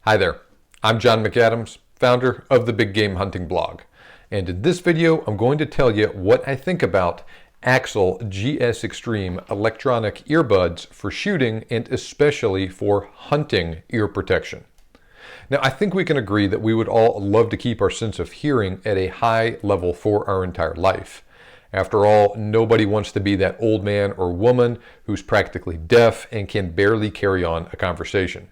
Hi there, I'm John McAdams, founder of the Big Game Hunting blog. And in this video, I'm going to tell you what I think about AXIL GS Extreme electronic earbuds for shooting and especially for hunting ear protection. Now, I think we can agree that we would all love to keep our sense of hearing at a high level for our entire life. After all, nobody wants to be that old man or woman who's practically deaf and can barely carry on a conversation.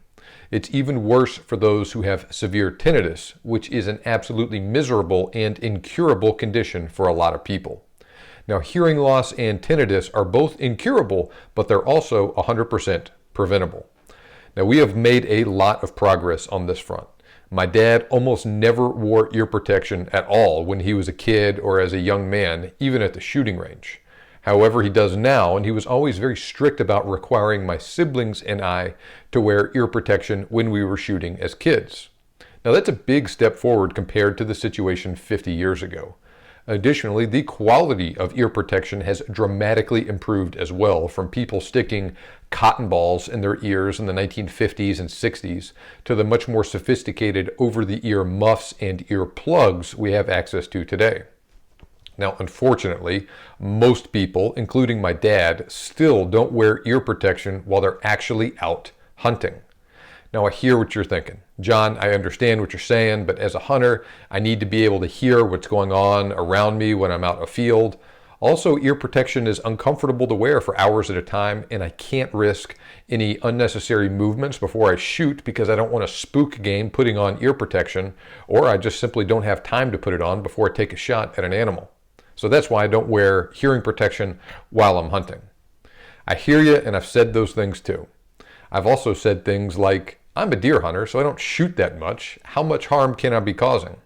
It's even worse for those who have severe tinnitus, which is an absolutely miserable and incurable condition for a lot of people. Now, hearing loss and tinnitus are both incurable, but they're also 100% preventable. Now, we have made a lot of progress on this front. My dad almost never wore ear protection at all when he was a kid or as a young man, even at the shooting range. However, he does now, and he was always very strict about requiring my siblings and I to wear ear protection when we were shooting as kids. Now, that's a big step forward compared to the situation 50 years ago. Additionally, the quality of ear protection has dramatically improved as well, from people sticking cotton balls in their ears in the 1950s and 60s to the much more sophisticated over-the-ear muffs and ear plugs we have access to today. Now, unfortunately, most people, including my dad, still don't wear ear protection while they're actually out hunting. Now, I hear what you're thinking. John, I understand what you're saying, but as a hunter, I need to be able to hear what's going on around me when I'm out afield. Also, ear protection is uncomfortable to wear for hours at a time, and I can't risk any unnecessary movements before I shoot because I don't want to spook game putting on ear protection, or I just simply don't have time to put it on before I take a shot at an animal. So that's why I don't wear hearing protection while I'm hunting. I hear you, and I've said those things too. I've also said things like, I'm a deer hunter, so I don't shoot that much. How much harm can I be causing?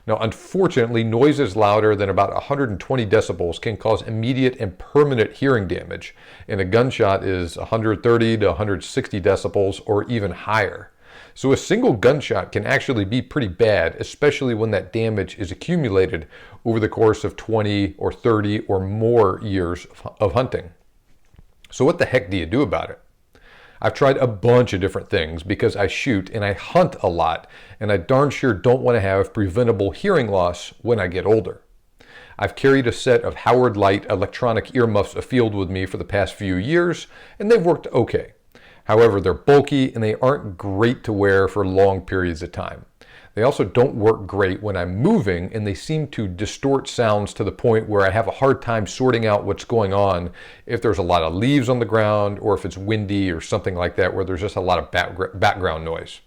Now, unfortunately, noises louder than about 120 decibels can cause immediate and permanent hearing damage, and a gunshot is 130 to 160 decibels or even higher. So a single gunshot can actually be pretty bad, especially when that damage is accumulated over the course of 20 or 30 or more years of hunting. So what the heck do you do about it? I've tried a bunch of different things because I shoot and I hunt a lot, and I darn sure don't want to have preventable hearing loss when I get older. I've carried a set of Howard Light electronic earmuffs afield with me for the past few years, and they've worked okay. However, they're bulky and they aren't great to wear for long periods of time. They also don't work great when I'm moving, and they seem to distort sounds to the point where I have a hard time sorting out what's going on if there's a lot of leaves on the ground or if it's windy or something like that where there's just a lot of background noise.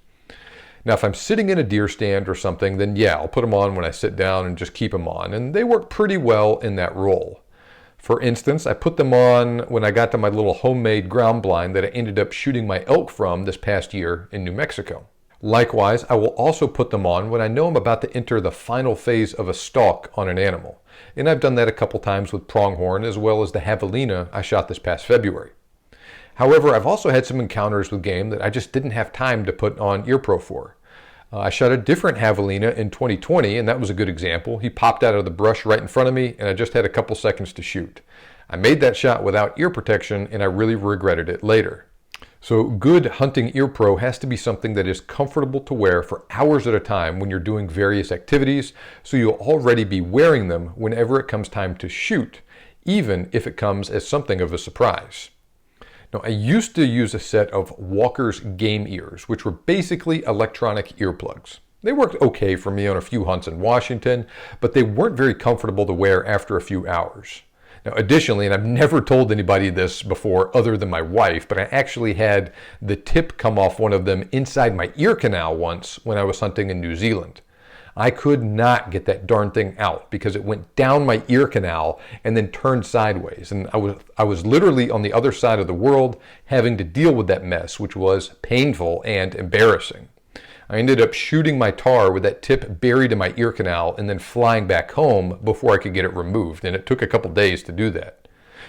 Now, if I'm sitting in a deer stand or something, then yeah, I'll put them on when I sit down and just keep them on, and they work pretty well in that role. For instance, I put them on when I got to my little homemade ground blind that I ended up shooting my elk from this past year in New Mexico. Likewise, I will also put them on when I know I'm about to enter the final phase of a stalk on an animal. And I've done that a couple times with pronghorn as well as the javelina I shot this past February. However, I've also had some encounters with game that I just didn't have time to put on ear pro for. I shot a different javelina in 2020, and that was a good example. He popped out of the brush right in front of me, and I just had a couple seconds to shoot. I made that shot without ear protection, and I really regretted it later. So good hunting ear pro has to be something that is comfortable to wear for hours at a time when you're doing various activities, so you'll already be wearing them whenever it comes time to shoot, even if it comes as something of a surprise. Now, I used to use a set of Walker's game ears, which were basically electronic earplugs. They worked okay for me on a few hunts in Washington, but they weren't very comfortable to wear after a few hours. Now, additionally, and I've never told anybody this before other than my wife, but I actually had the tip come off one of them inside my ear canal once when I was hunting in New Zealand. I could not get that darn thing out because it went down my ear canal and then turned sideways. And I was literally on the other side of the world having to deal with that mess, which was painful and embarrassing. I ended up shooting my tar with that tip buried in my ear canal and then flying back home before I could get it removed. And it took a couple days to do that.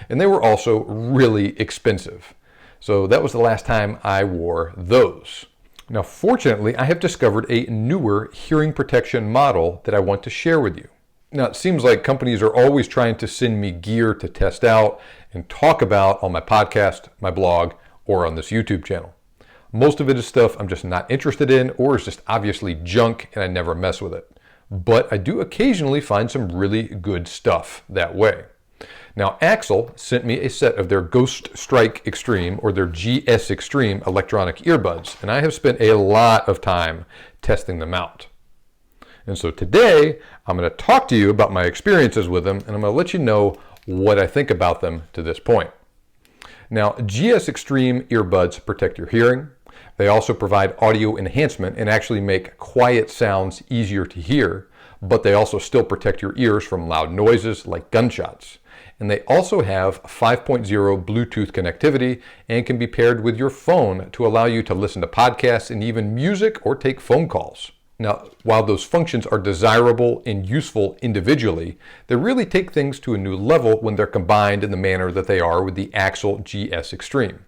And they were also really expensive. So that was the last time I wore those. Now, fortunately, I have discovered a newer hearing protection model that I want to share with you. Now, it seems like companies are always trying to send me gear to test out and talk about on my podcast, my blog, or on this YouTube channel. Most of it is stuff I'm just not interested in, or is just obviously junk and I never mess with it. But I do occasionally find some really good stuff that way. Now, AXIL sent me a set of their Ghost Strike Extreme, or their GS Extreme electronic earbuds, and I have spent a lot of time testing them out. And so today, I'm going to talk to you about my experiences with them, and I'm going to let you know what I think about them to this point. Now, GS Extreme earbuds protect your hearing. They also provide audio enhancement and actually make quiet sounds easier to hear, but they also still protect your ears from loud noises like gunshots. And they also have 5.0 Bluetooth connectivity and can be paired with your phone to allow you to listen to podcasts and even music or take phone calls. Now, while those functions are desirable and useful individually, they really take things to a new level when they're combined in the manner that they are with the AXIL GS Extreme.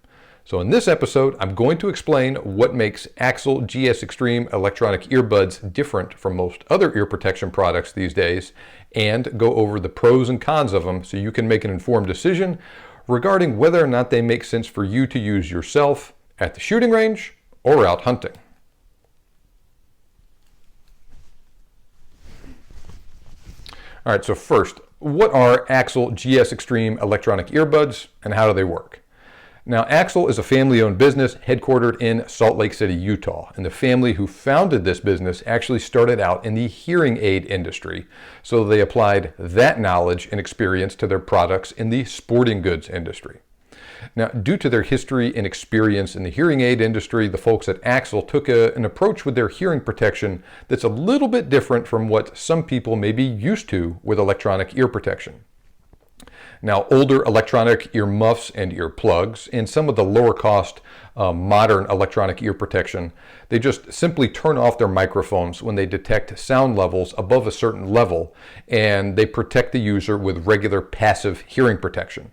So in this episode, I'm going to explain what makes AXIL GS Extreme electronic earbuds different from most other ear protection products these days, and go over the pros and cons of them so you can make an informed decision regarding whether or not they make sense for you to use yourself at the shooting range or out hunting. All right, so first, what are AXIL GS Extreme electronic earbuds and how do they work? Now, AXIL is a family-owned business headquartered in Salt Lake City, Utah, and the family who founded this business actually started out in the hearing aid industry, so they applied that knowledge and experience to their products in the sporting goods industry. Now, due to their history and experience in the hearing aid industry, the folks at AXIL took an approach with their hearing protection that's a little bit different from what some people may be used to with electronic ear protection. Now, older electronic ear muffs and ear plugs, and some of the lower cost modern electronic ear protection, they just simply turn off their microphones when they detect sound levels above a certain level, and they protect the user with regular passive hearing protection.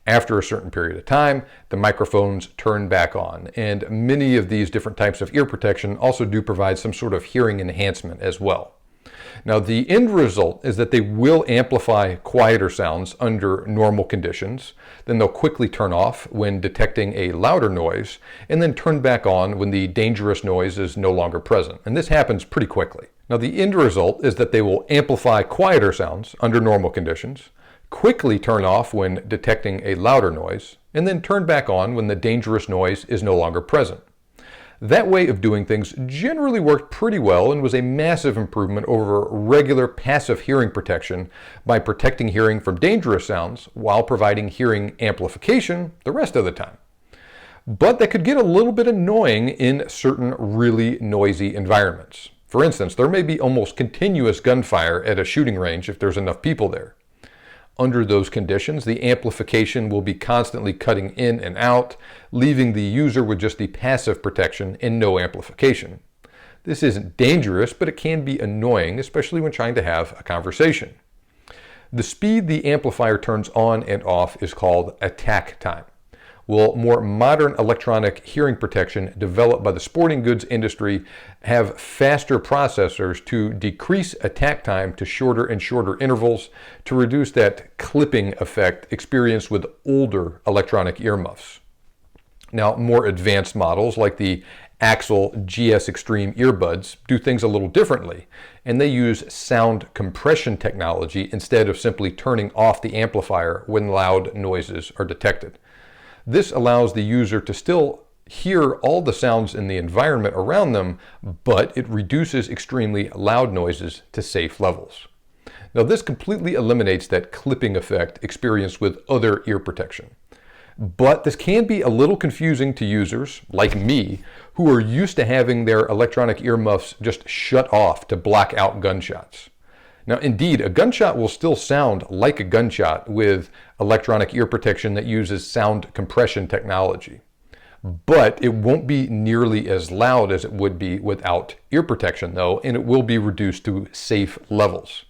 After a certain period of time, the microphones turn back on, and many of these different types of ear protection also do provide some sort of hearing enhancement as well. Now, the end result is that they will amplify quieter sounds under normal conditions, then they'll quickly turn off when detecting a louder noise, and then turn back on when the dangerous noise is no longer present. And this happens pretty quickly. Now, the end result is that they will amplify quieter sounds under normal conditions, quickly turn off when detecting a louder noise, and then turn back on when the dangerous noise is no longer present. That way of doing things generally worked pretty well and was a massive improvement over regular passive hearing protection by protecting hearing from dangerous sounds while providing hearing amplification the rest of the time. But that could get a little bit annoying in certain really noisy environments. For instance, there may be almost continuous gunfire at a shooting range if there's enough people there. Under those conditions, the amplification will be constantly cutting in and out, leaving the user with just the passive protection and no amplification. This isn't dangerous, but it can be annoying, especially when trying to have a conversation. The speed the amplifier turns on and off is called attack time. Well, more modern electronic hearing protection developed by the sporting goods industry have faster processors to decrease attack time to shorter and shorter intervals to reduce that clipping effect experienced with older electronic earmuffs. Now, more advanced models like the AXIL GS Extreme earbuds do things a little differently, and they use sound compression technology instead of simply turning off the amplifier when loud noises are detected. This allows the user to still hear all the sounds in the environment around them, but it reduces extremely loud noises to safe levels. Now, this completely eliminates that clipping effect experienced with other ear protection. But this can be a little confusing to users like me who are used to having their electronic earmuffs just shut off to block out gunshots. Now, indeed, a gunshot will still sound like a gunshot with electronic ear protection that uses sound compression technology. But it won't be nearly as loud as it would be without ear protection, though, and it will be reduced to safe levels.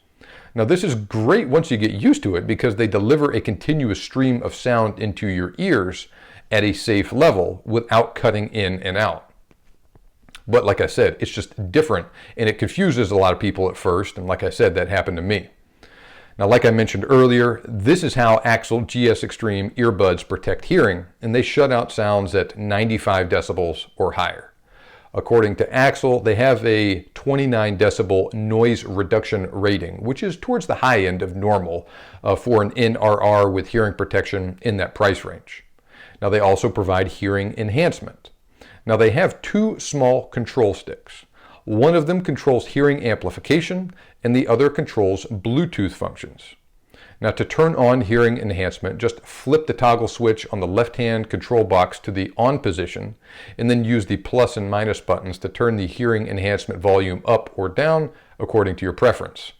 Now, this is great once you get used to it because they deliver a continuous stream of sound into your ears at a safe level without cutting in and out. But like I said, it's just different, and it confuses a lot of people at first, and like I said, that happened to me. Now, like I mentioned earlier, this is how AXIL GS Extreme earbuds protect hearing, and they shut out sounds at 95 decibels or higher. According to AXIL, they have a 29 decibel noise reduction rating, which is towards the high end of normal for an NRR with hearing protection in that price range. Now, they also provide hearing enhancement. Now, they have two small control sticks. One of them controls hearing amplification, and the other controls Bluetooth functions. Now, to turn on hearing enhancement, just flip the toggle switch on the left-hand control box to the on position, and then use the plus and minus buttons to turn the hearing enhancement volume up or down according to your preference.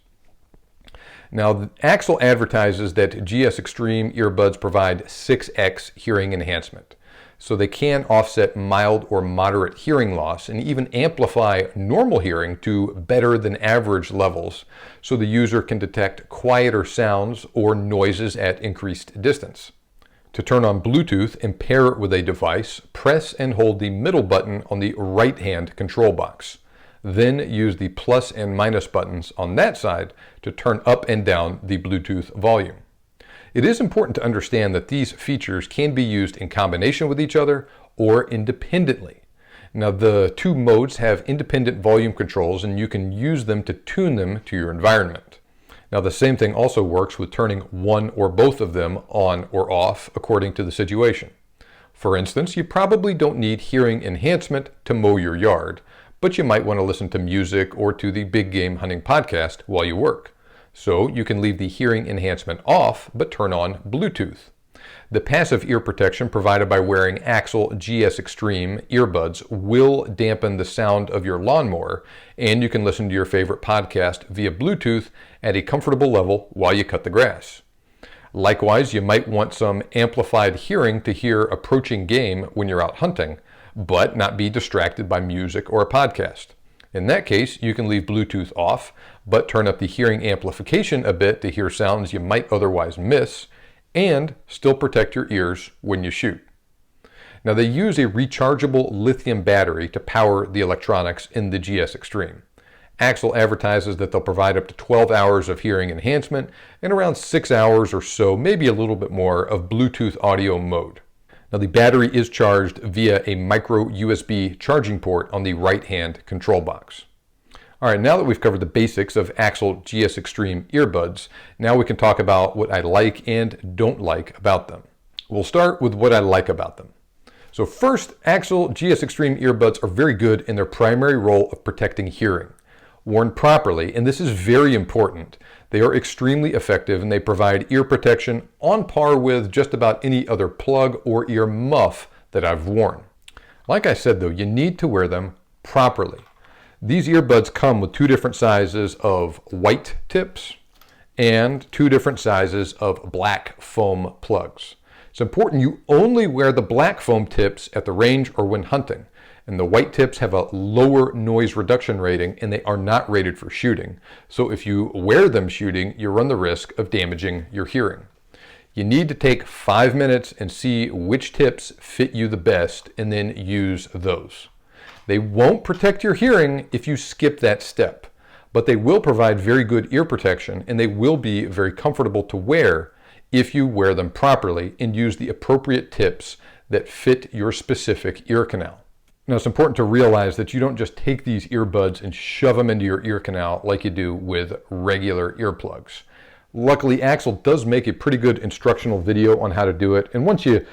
Now, AXIL advertises that GS Extreme earbuds provide 6x hearing enhancement. So they can offset mild or moderate hearing loss and even amplify normal hearing to better than average levels so the user can detect quieter sounds or noises at increased distance. To turn on Bluetooth and pair it with a device, press and hold the middle button on the right-hand control box. Then use the plus and minus buttons on that side to turn up and down the Bluetooth volume. It is important to understand that these features can be used in combination with each other or independently. Now, the two modes have independent volume controls, and you can use them to tune them to your environment. Now, the same thing also works with turning one or both of them on or off according to the situation. For instance, you probably don't need hearing enhancement to mow your yard, but you might want to listen to music or to the Big Game Hunting podcast while you work. So you can leave the hearing enhancement off, but turn on Bluetooth. The passive ear protection provided by wearing AXIL GS Extreme earbuds will dampen the sound of your lawnmower, and you can listen to your favorite podcast via Bluetooth at a comfortable level while you cut the grass. Likewise, you might want some amplified hearing to hear approaching game when you're out hunting, but not be distracted by music or a podcast. In that case, you can leave Bluetooth off, but turn up the hearing amplification a bit to hear sounds you might otherwise miss, and still protect your ears when you shoot. Now, they use a rechargeable lithium battery to power the electronics in the GS Extreme. AXIL advertises that they'll provide up to 12 hours of hearing enhancement and around 6 hours or so, maybe a little bit more, of Bluetooth audio mode. Now, the battery is charged via a micro USB charging port on the right-hand control box. All right, now that we've covered the basics of AXIL GS Extreme earbuds, now we can talk about what I like and don't like about them. We'll start with what I like about them. So first, AXIL GS Extreme earbuds are very good in their primary role of protecting hearing. Worn properly, and this is very important, they are extremely effective and they provide ear protection on par with just about any other plug or ear muff that I've worn. Like I said though, you need to wear them properly. These earbuds come with two different sizes of white tips and two different sizes of black foam plugs. It's important you only wear the black foam tips at the range or when hunting. And the white tips have a lower noise reduction rating and they are not rated for shooting. So if you wear them shooting, you run the risk of damaging your hearing. You need to take 5 minutes and see which tips fit you the best and then use those. They won't protect your hearing if you skip that step, but they will provide very good ear protection and they will be very comfortable to wear if you wear them properly and use the appropriate tips that fit your specific ear canal. Now, it's important to realize that you don't just take these earbuds and shove them into your ear canal like you do with regular earplugs. Luckily, AXIL does make a pretty good instructional video on how to do it. And once you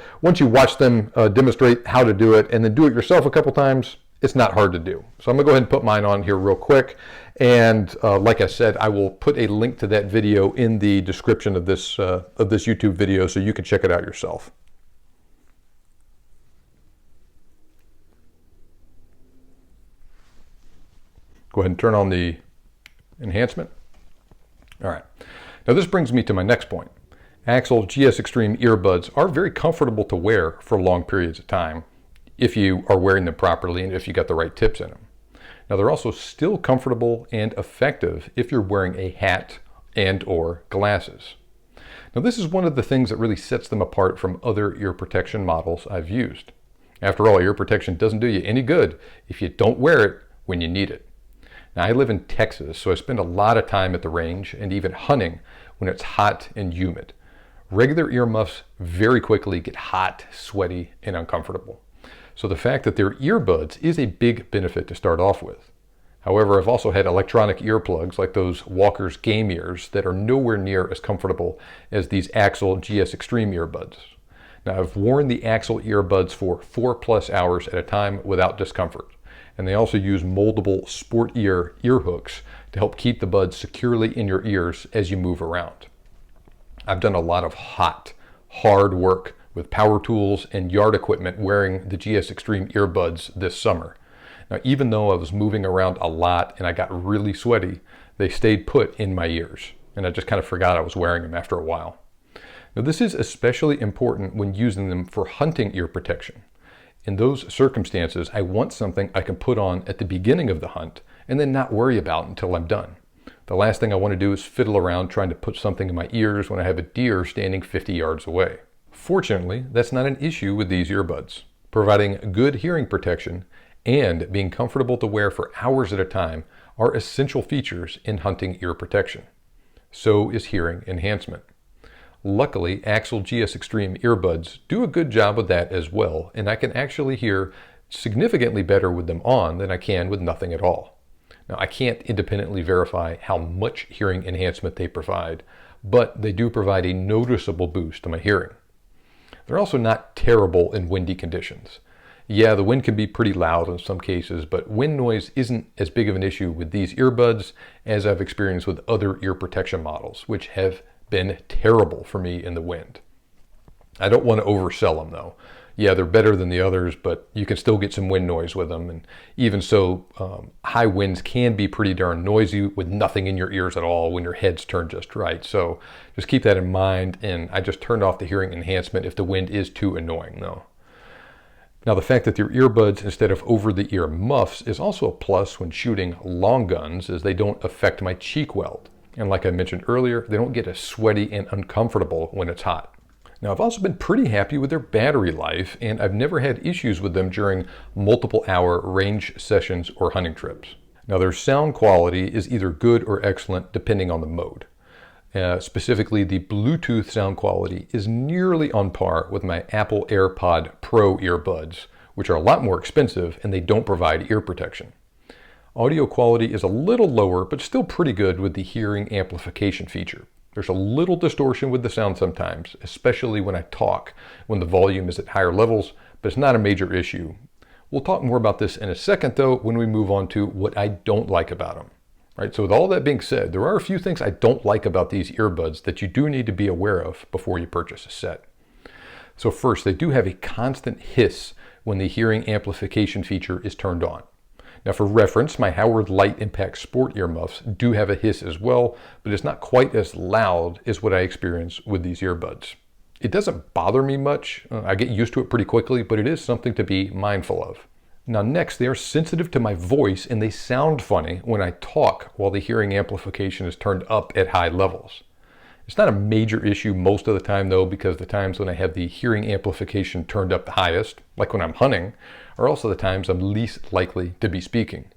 watch them demonstrate how to do it and then do it yourself a couple times, it's not hard to do. So I'm gonna go ahead and put mine on here real quick. And like I said, I will put a link to that video in the description of this YouTube video so you can check it out yourself. Go ahead and turn on the enhancement. All right. Now this brings me to my next point. AXIL GS Extreme earbuds are very comfortable to wear for long periods of time if you are wearing them properly and if you got the right tips in them. Now they're also still comfortable and effective if you're wearing a hat and or glasses. Now this is one of the things that really sets them apart from other ear protection models I've used. After all, ear protection doesn't do you any good if you don't wear it when you need it. Now, I live in Texas, so I spend a lot of time at the range and even hunting when it's hot and humid. Regular earmuffs very quickly get hot, sweaty, and uncomfortable. So the fact that they're earbuds is a big benefit to start off with. However, I've also had electronic earplugs like those Walker's Game Ears that are nowhere near as comfortable as these AXIL GS Extreme earbuds. Now, I've worn the AXIL earbuds for 4+ hours at a time without discomfort. And they also use moldable sport ear hooks to help keep the buds securely in your ears as you move around. I've done a lot of hot, hard work with power tools and yard equipment wearing the GS Extreme earbuds this summer. Now, even though I was moving around a lot and I got really sweaty, they stayed put in my ears, and I just kind of forgot I was wearing them after a while. Now, this is especially important when using them for hunting ear protection. In those circumstances, I want something I can put on at the beginning of the hunt and then not worry about until I'm done. The last thing I want to do is fiddle around trying to put something in my ears when I have a deer standing 50 yards away. Fortunately, that's not an issue with these earbuds. Providing good hearing protection and being comfortable to wear for hours at a time are essential features in hunting ear protection. So is hearing enhancement. Luckily, AXIL GS Extreme earbuds do a good job of that as well, and I can actually hear significantly better with them on than I can with nothing at all. Now, I can't independently verify how much hearing enhancement they provide, but they do provide a noticeable boost to my hearing. They're also not terrible in windy conditions. Yeah, the wind can be pretty loud in some cases, but wind noise isn't as big of an issue with these earbuds as I've experienced with other ear protection models, which have been terrible for me in the wind. I don't want to oversell them though. Yeah, they're better than the others, but you can still get some wind noise with them. And even so, high winds can be pretty darn noisy with nothing in your ears at all when your head's turned just right. So just keep that in mind. And I just turned off the hearing enhancement if the wind is too annoying though. Now, the fact that they're earbuds instead of over-the-ear muffs is also a plus when shooting long guns, as they don't affect my cheek weld. And like I mentioned earlier, they don't get as sweaty and uncomfortable when it's hot. Now, I've also been pretty happy with their battery life, and I've never had issues with them during multiple hour range sessions or hunting trips. Now, their sound quality is either good or excellent depending on the mode. Specifically, the Bluetooth sound quality is nearly on par with my Apple AirPod Pro earbuds, which are a lot more expensive and they don't provide ear protection. Audio quality is a little lower, but still pretty good with the hearing amplification feature. There's a little distortion with the sound sometimes, especially when I talk, when the volume is at higher levels, but it's not a major issue. We'll talk more about this in a second though, when we move on to what I don't like about them. Right, so with all that being said, there are a few things I don't like about these earbuds that you do need to be aware of before you purchase a set. So first, they do have a constant hiss when the hearing amplification feature is turned on. Now, for reference, my Howard Light Impact Sport earmuffs do have a hiss as well, but it's not quite as loud as what I experience with these earbuds. It doesn't bother me much. I get used to it pretty quickly, but it is something to be mindful of. Now next, they are sensitive to my voice and they sound funny when I talk while the hearing amplification is turned up at high levels. It's not a major issue most of the time though, because the times when I have the hearing amplification turned up the highest, like when I'm hunting, are also the times I'm least likely to be speaking.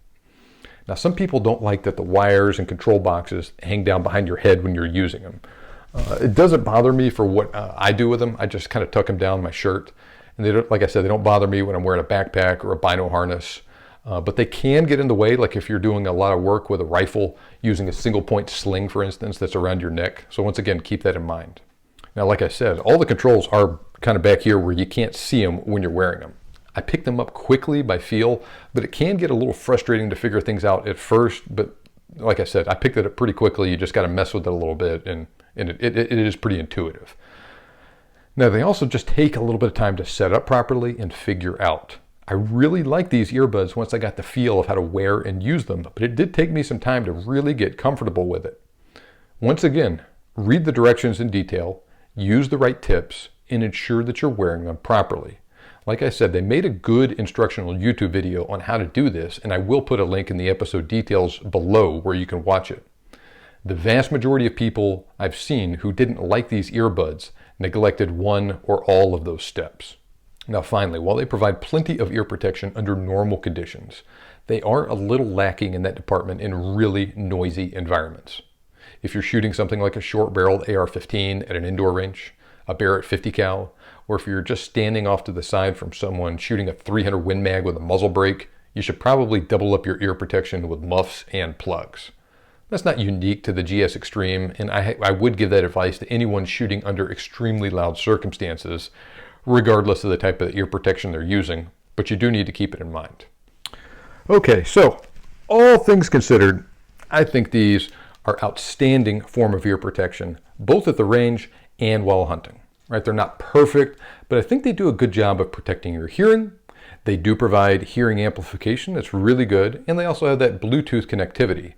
Now, some people don't like that the wires and control boxes hang down behind your head when you're using them. It doesn't bother me for what I do with them. I just kind of tuck them down my shirt. And they don't, like I said, they don't bother me when I'm wearing a backpack or a bino harness, but they can get in the way, like if you're doing a lot of work with a rifle, using a single point sling, for instance, that's around your neck. So once again, keep that in mind. Now, like I said, all the controls are kind of back here where you can't see them when you're wearing them. I pick them up quickly by feel, but it can get a little frustrating to figure things out at first. But like I said, I picked it up pretty quickly. You just got to mess with it a little bit, and it is pretty intuitive. Now, they also just take a little bit of time to set up properly and figure out. I really like these earbuds once I got the feel of how to wear and use them, but it did take me some time to really get comfortable with it. Once again, read the directions in detail, use the right tips, and ensure that you're wearing them properly. Like I said, they made a good instructional YouTube video on how to do this, and I will put a link in the episode details below where you can watch it. The vast majority of people I've seen who didn't like these earbuds neglected one or all of those steps. Now finally, while they provide plenty of ear protection under normal conditions, they are a little lacking in that department in really noisy environments. If you're shooting something like a short-barreled AR-15 at an indoor range, a Barrett 50 cal, or if you're just standing off to the side from someone shooting a 300 Win Mag with a muzzle brake, you should probably double up your ear protection with muffs and plugs. That's not unique to the GS Extreme, and I would give that advice to anyone shooting under extremely loud circumstances, regardless of the type of ear protection they're using, but you do need to keep it in mind. Okay, so all things considered, I think these are outstanding form of ear protection, both at the range and while hunting. Right? They're not perfect, but I think they do a good job of protecting your hearing. They do provide hearing amplification that's really good, and they also have that Bluetooth connectivity.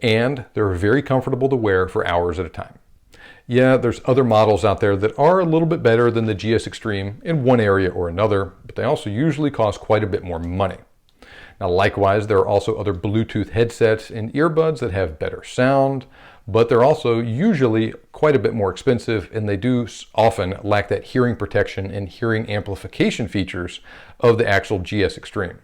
And they're very comfortable to wear for hours at a time. Yeah, there's other models out there that are a little bit better than the GS Extreme in one area or another, but they also usually cost quite a bit more money. Now, likewise, there are also other Bluetooth headsets and earbuds that have better sound, but they're also usually quite a bit more expensive, and they do often lack that hearing protection and hearing amplification features of the AXIL GS Extreme.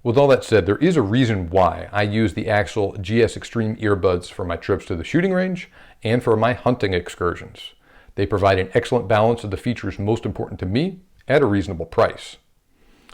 With all that said, there is a reason why I use the AXIL GS Extreme earbuds for my trips to the shooting range and for my hunting excursions. They provide an excellent balance of the features most important to me at a reasonable price.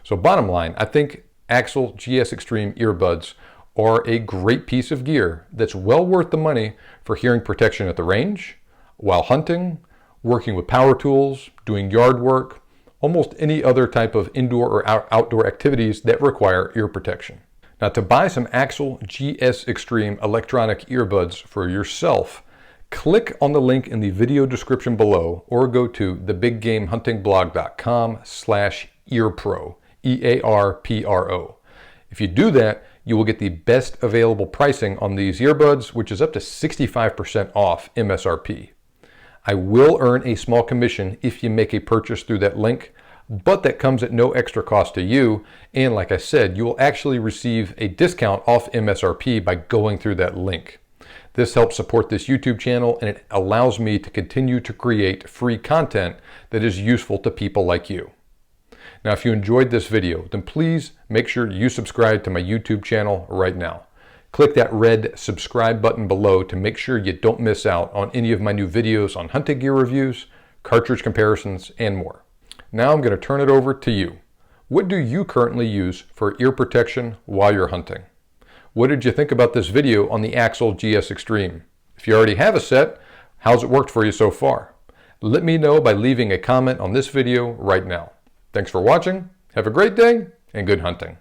So bottom line, I think AXIL GS Extreme earbuds are a great piece of gear that's well worth the money for hearing protection at the range, while hunting, working with power tools, doing yard work, almost any other type of indoor or outdoor activities that require ear protection. Now, to buy some AXIL GS Extreme electronic earbuds for yourself, click on the link in the video description below or go to thebiggamehuntingblog.com/earpro, EARPRO. If you do that, you will get the best available pricing on these earbuds, which is up to 65% off MSRP. I will earn a small commission if you make a purchase through that link, but that comes at no extra cost to you. And like I said, you will actually receive a discount off MSRP by going through that link. This helps support this YouTube channel, and it allows me to continue to create free content that is useful to people like you. Now, if you enjoyed this video, then please make sure you subscribe to my YouTube channel right now. Click that red subscribe button below to make sure you don't miss out on any of my new videos on hunting gear reviews, cartridge comparisons, and more. Now I'm going to turn it over to you. What do you currently use for ear protection while you're hunting? What did you think about this video on the AXIL GS Extreme? If you already have a set, how's it worked for you so far? Let me know by leaving a comment on this video right now. Thanks for watching, have a great day, and good hunting.